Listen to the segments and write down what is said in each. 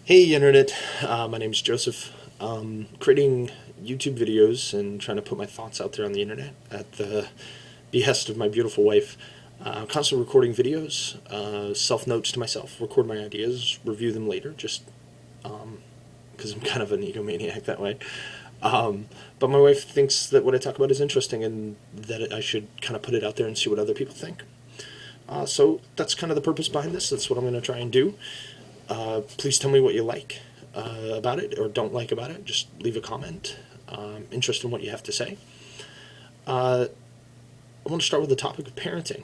Hey Internet, my name's Joseph. Creating YouTube videos and trying to put my thoughts out there on the internet at the behest of my beautiful wife. Constantly recording videos, self notes to myself, record my ideas, review them later, just because I'm kind of an egomaniac that way. But my wife thinks that what I talk about is interesting and that I should kind of put it out there and see what other people think. So that's kind of the purpose behind this. That's what I'm going to try and do. Please tell me what you like about it or don't like about it. Just leave a comment. Interested in what you have to say. I want to start with the topic of parenting,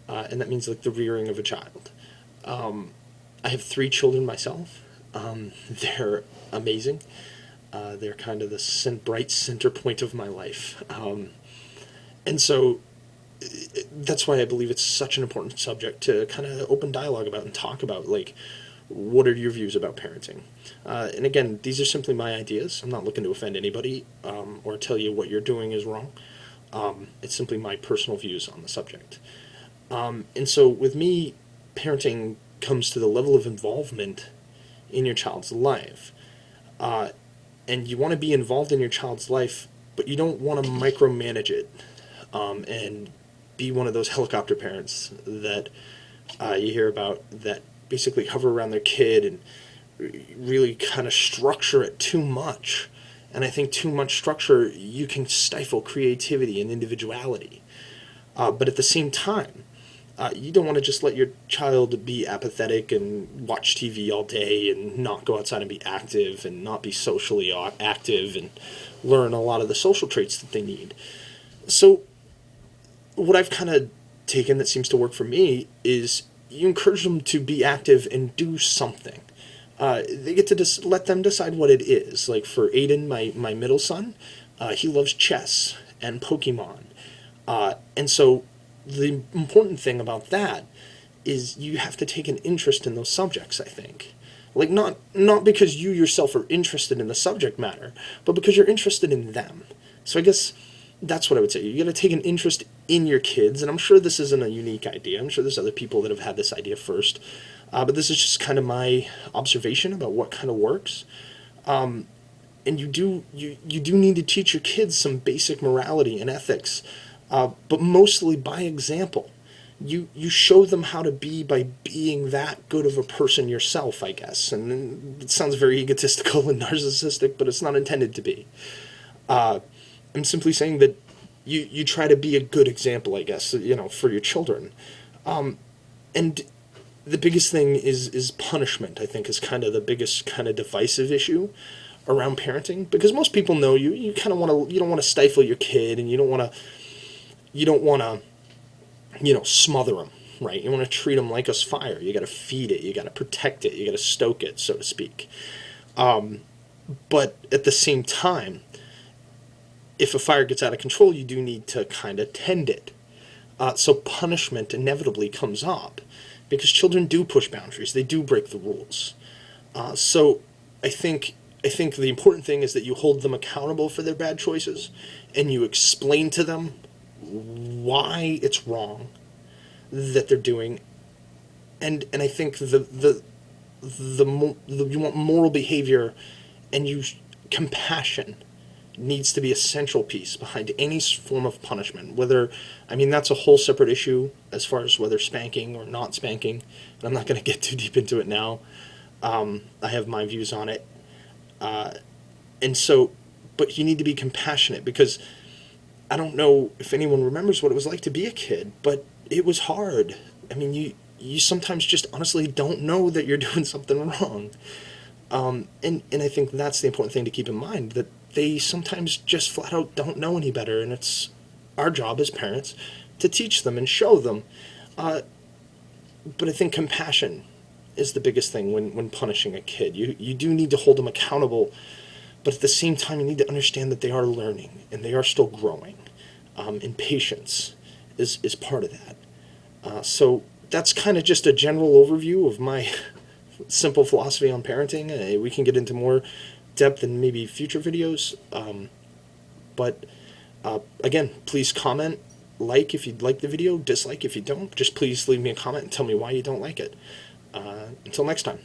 and that means like the rearing of a child. I have 3 children myself. They're amazing. They're kind of the bright center point of my life. And so that's why I believe it's such an important subject to kind of open dialogue about and talk about. Like, what are your views about parenting? And again, these are simply my ideas. I'm not looking to offend anybody or tell you what you're doing is wrong. It's simply my personal views on the subject. And so with me, parenting comes to the level of involvement in your child's life. And you want to be involved in your child's life, but you don't want to micromanage it and be one of those helicopter parents that you hear about that basically hover around their kid and really kind of structure it too much. And I think too much structure, you can stifle creativity and individuality. But at the same time, you don't want to just let your child be apathetic and watch TV all day and not go outside and be active and not be socially active and learn a lot of the social traits that they need. So what I've kind of taken that seems to work for me is you encourage them to be active and do something. They get to let them decide what it is. Like for Aiden, my middle son, he loves chess and Pokemon. And so the important thing about that is you have to take an interest in those subjects, I think. Like not because you yourself are interested in the subject matter, but because you're interested in them. So I guess that's what I would say. You got to take an interest in your kids, and I'm sure this isn't a unique idea. I'm sure there's other people that have had this idea first, but this is just kind of my observation about what kind of works. And you do need to teach your kids some basic morality and ethics, but mostly by example. You show them how to be by being that good of a person yourself, I guess. And it sounds very egotistical and narcissistic, but it's not intended to be. I'm simply saying that you try to be a good example, I guess, for your children. And the biggest thing is punishment, I think, is kind of the biggest kind of divisive issue around parenting, because most people know you kind of you don't want to stifle your kid, and you don't want to smother them, right? You want to treat them like a fire. You got to feed it, you got to protect it, you got to stoke it, so to speak. But at the same time, if a fire gets out of control, you do need to kind of tend it. So punishment inevitably comes up because children do push boundaries. They do break the rules. So I think the important thing is that you hold them accountable for their bad choices, and you explain to them why it's wrong that they're doing. And I think you want moral behavior, and compassion needs to be a central piece behind any form of punishment. That's a whole separate issue as far as whether spanking or not spanking, and I'm not going to get too deep into it now. I have my views on it. And so, but you need to be compassionate, because I don't know if anyone remembers what it was like to be a kid, but it was hard. You sometimes just honestly don't know that you're doing something wrong. And I think that's the important thing to keep in mind, that they sometimes just flat out don't know any better, and it's our job as parents to teach them and show them. But I think compassion is the biggest thing when punishing a kid. You do need to hold them accountable, but at the same time, you need to understand that they are learning and they are still growing. And patience is part of that. So that's kind of just a general overview of my simple philosophy on parenting. We can get into more depth in maybe future videos. But again, please comment, like if you'd like the video, dislike if you don't. Just please leave me a comment and tell me why you don't like it. Until next time.